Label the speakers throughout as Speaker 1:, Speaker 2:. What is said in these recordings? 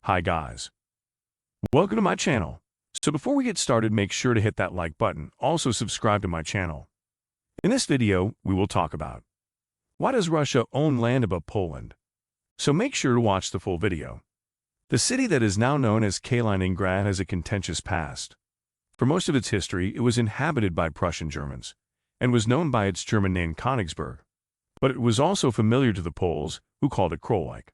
Speaker 1: Hi guys. Welcome to my channel. So before we get started, make sure to hit that like button. Also subscribe to my channel. In this video, we will talk about why does Russia own land above Poland? So make sure to watch the full video. The city that is now known as Kaliningrad has a contentious past. For most of its history, it was inhabited by Prussian Germans and was known by its German name Konigsberg. But it was also familiar to the Poles, who called it Krolik.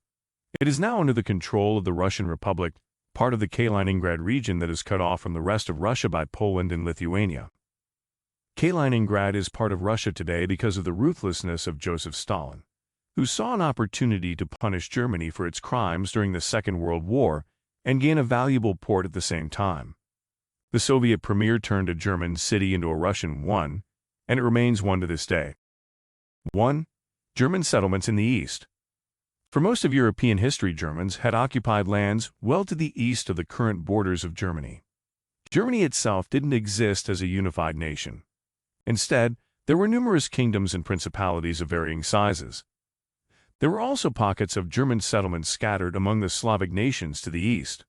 Speaker 1: It is now under the control of the Russian Republic, part of the Kaliningrad region that is cut off from the rest of Russia by Poland and Lithuania. Kaliningrad is part of Russia today because of the ruthlessness of Joseph Stalin, who saw an opportunity to punish Germany for its crimes during the Second World War and gain a valuable port at the same time. The Soviet premier turned a German city into a Russian one, and it remains one to this day. 1. German settlements in the East. For most of European history, Germans had occupied lands well to the east of the current borders of Germany. Germany itself didn't exist as a unified nation. Instead, there were numerous kingdoms and principalities of varying sizes. There were also pockets of German settlements scattered among the Slavic nations to the east.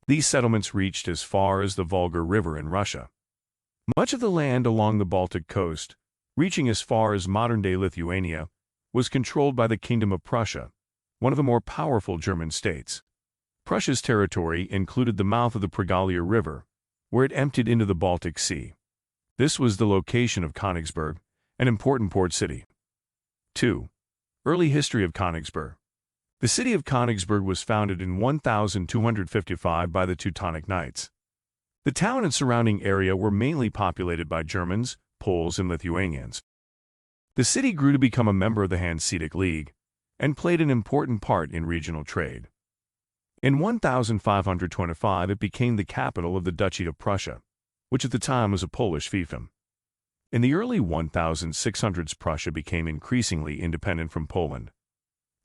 Speaker 1: These settlements reached as far as the Volga River in Russia. Much of the land along the Baltic coast, reaching as far as modern-day Lithuania, was controlled by the Kingdom of Prussia, one of the more powerful German states. Prussia's territory included the mouth of the Prussia River, where it emptied into the Baltic Sea. This was the location of Konigsberg, an important port city. 2. Early history of Konigsberg. The city of Konigsberg was founded in 1255 by the Teutonic Knights. The town and surrounding area were mainly populated by Germans, Poles, and Lithuanians. The city grew to become a member of the Hanseatic League and played an important part in regional trade. In 1525, it became the capital of the Duchy of Prussia, which at the time was a Polish fiefdom. In the early 1600s, Prussia became increasingly independent from Poland.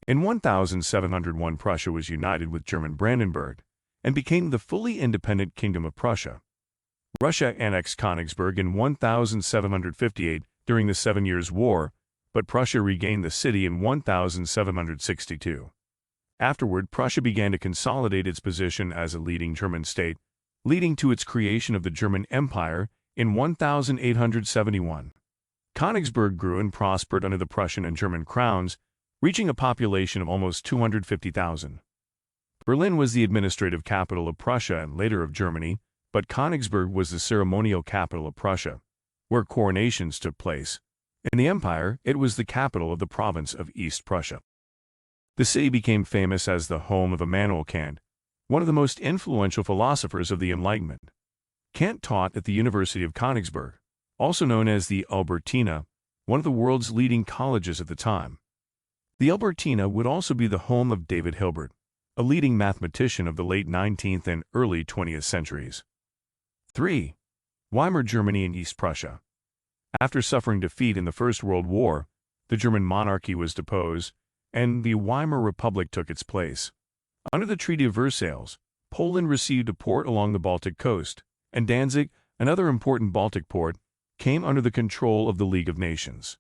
Speaker 1: In 1701, Prussia was united with German Brandenburg and became the fully independent Kingdom of Prussia. Russia annexed Konigsberg in 1758 during the Seven Years' War, but Prussia regained the city in 1762. Afterward, Prussia began to consolidate its position as a leading German state, leading to its creation of the German Empire in 1871. Konigsberg grew and prospered under the Prussian and German crowns, reaching a population of almost 250,000. Berlin was the administrative capital of Prussia and later of Germany, but Konigsberg was the ceremonial capital of Prussia, where coronations took place. In the empire, it was the capital of the province of East Prussia. The city became famous as the home of Immanuel Kant, one of the most influential philosophers of the Enlightenment. Kant taught at the University of Konigsberg, also known as the Albertina, one of the world's leading colleges at the time. The Albertina would also be the home of David Hilbert, a leading mathematician of the late 19th and early 20th centuries. 3. Weimar Germany and East Prussia. After suffering defeat in the First World War, the German monarchy was deposed, and the Weimar Republic took its place. Under the Treaty of Versailles, Poland received a port along the Baltic coast, and Danzig, another important Baltic port, came under the control of the League of Nations.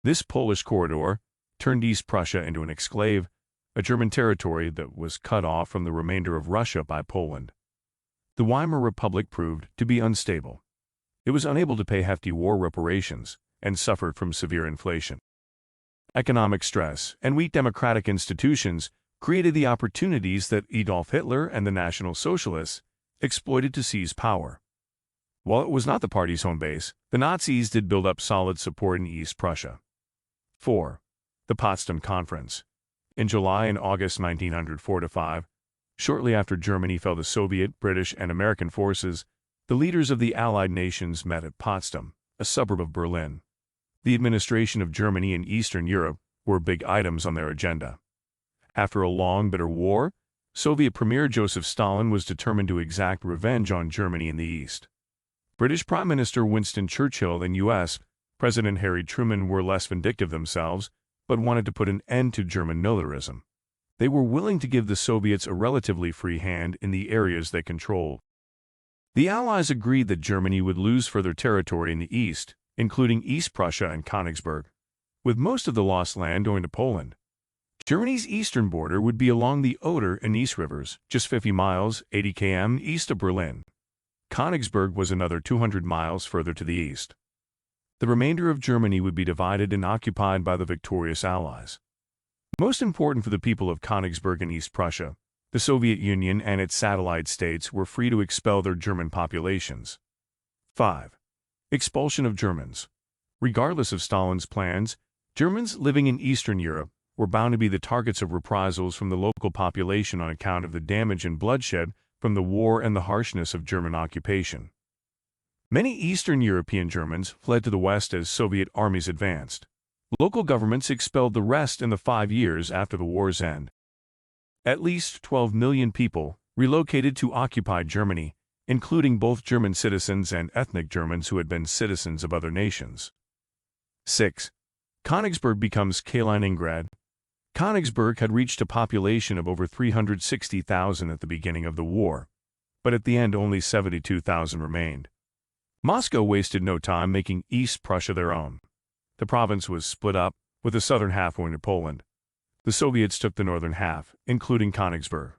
Speaker 1: This Polish corridor turned East Prussia into an exclave, a German territory that was cut off from the remainder of Russia by Poland. The Weimar Republic proved to be unstable. It was unable to pay hefty war reparations and suffered from severe inflation. Economic stress and weak democratic institutions created the opportunities that Adolf Hitler and the National Socialists exploited to seize power. While it was not the party's home base, the Nazis did build up solid support in East Prussia. 4. The Potsdam Conference. In July and August 1904-5, shortly after Germany fell to Soviet, British, and American forces, the leaders of the Allied nations met at Potsdam, a suburb of Berlin. The administration of Germany and Eastern Europe were big items on their agenda. After a long, bitter war, Soviet Premier Joseph Stalin was determined to exact revenge on Germany in the East. British Prime Minister Winston Churchill and U.S. President Harry Truman were less vindictive themselves, but wanted to put an end to German militarism. They were willing to give the Soviets a relatively free hand in the areas they controlled. The Allies agreed that Germany would lose further territory in the east, including East Prussia and Konigsberg, with most of the lost land going to Poland. Germany's eastern border would be along the Oder and Neisse rivers, just 50 miles, 80 km east of Berlin. Konigsberg was another 200 miles further to the east. The remainder of Germany would be divided and occupied by the victorious Allies. Most important for the people of Konigsberg and East Prussia, the Soviet Union and its satellite states were free to expel their German populations. 5. Expulsion of Germans. Regardless of Stalin's plans, Germans living in Eastern Europe were bound to be the targets of reprisals from the local population on account of the damage and bloodshed from the war and the harshness of German occupation. Many Eastern European Germans fled to the west as Soviet armies advanced. Local governments expelled the rest in the 5 years after the war's end. At least 12 million people relocated to occupied Germany, including both German citizens and ethnic Germans who had been citizens of other nations. 6. Konigsberg becomes Klininggrad. Konigsberg had reached a population of over 360,000 at the beginning of the war, but at the end only 72,000 remained. Moscow wasted no time making East Prussia their own. The province was split up, with the southern half going to Poland. The Soviets took the northern half, including Konigsberg.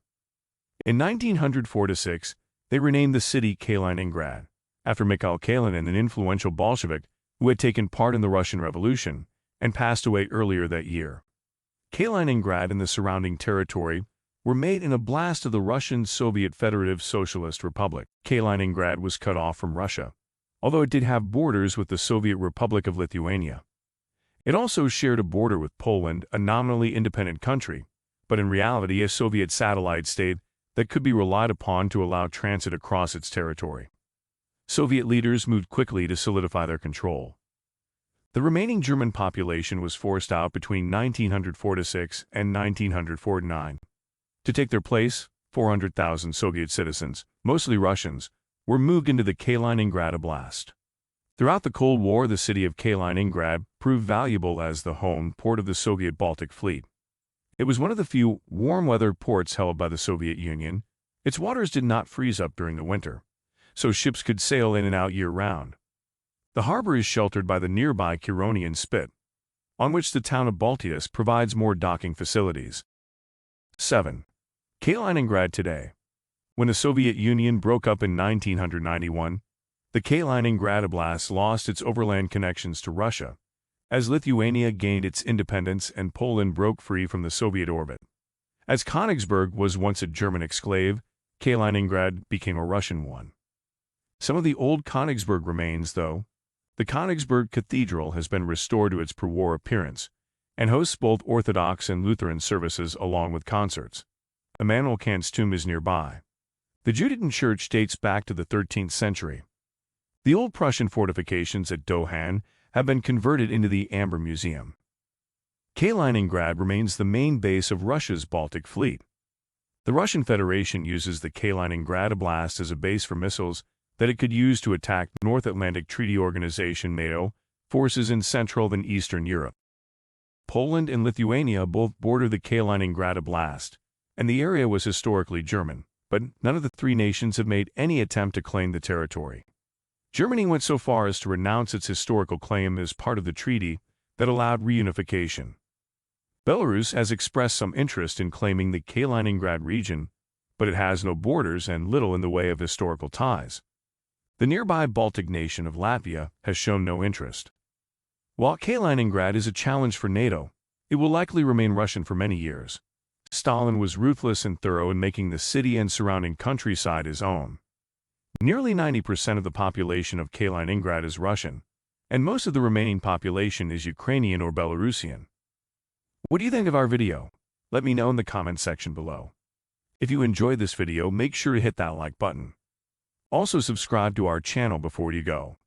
Speaker 1: In 1904-06, they renamed the city Kaliningrad, after Mikhail Kalinin, an influential Bolshevik who had taken part in the Russian Revolution and passed away earlier that year. Kaliningrad and the surrounding territory were made in a blast of the Russian Soviet Federative Socialist Republic. Kaliningrad was cut off from Russia, although it did have borders with the Soviet Republic of Lithuania. It also shared a border with Poland, a nominally independent country, but in reality a Soviet satellite state that could be relied upon to allow transit across its territory. Soviet leaders moved quickly to solidify their control. The remaining German population was forced out between 1904-06 and 1949. To take their place, 400,000 Soviet citizens, mostly Russians, were moved into the Kaliningrad Oblast. Throughout the Cold War, the city of Kaliningrad proved valuable as the home port of the Soviet Baltic Fleet. It was one of the few warm-weather ports held by the Soviet Union. Its waters did not freeze up during the winter, so ships could sail in and out year-round. The harbor is sheltered by the nearby Curonian Spit, on which the town of Baltius provides more docking facilities. 7. Kaliningrad today. When the Soviet Union broke up in 1991, the Kaliningrad Oblast lost its overland connections to Russia, as Lithuania gained its independence and Poland broke free from the Soviet orbit. As Konigsberg was once a German exclave, Kaliningrad became a Russian one. Some of the old Konigsberg remains, though. The Konigsberg Cathedral has been restored to its pre-war appearance and hosts both Orthodox and Lutheran services along with concerts. Immanuel Kant's tomb is nearby. The Judean church dates back to the 13th century. The old Prussian fortifications at Dohan have been converted into the Amber Museum. Kaliningrad remains the main base of Russia's Baltic Fleet. The Russian Federation uses the Kaliningrad Oblast as a base for missiles that it could use to attack North Atlantic Treaty Organization NATO forces in Central and Eastern Europe. Poland and Lithuania both border the Kaliningrad Oblast, and the area was historically German, but none of the three nations have made any attempt to claim the territory. Germany went so far as to renounce its historical claim as part of the treaty that allowed reunification. Belarus has expressed some interest in claiming the Kaliningrad region, but it has no borders and little in the way of historical ties. The nearby Baltic nation of Latvia has shown no interest. While Kaliningrad is a challenge for NATO, it will likely remain Russian for many years. Stalin was ruthless and thorough in making the city and surrounding countryside his own. Nearly 90% of the population of Kaliningrad is Russian, and most of the remaining population is Ukrainian or Belarusian. What do you think of our video? Let me know in the comment section below. If you enjoyed this video, make sure to hit that like button. Also subscribe to our channel before you go.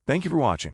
Speaker 1: Thank you for watching.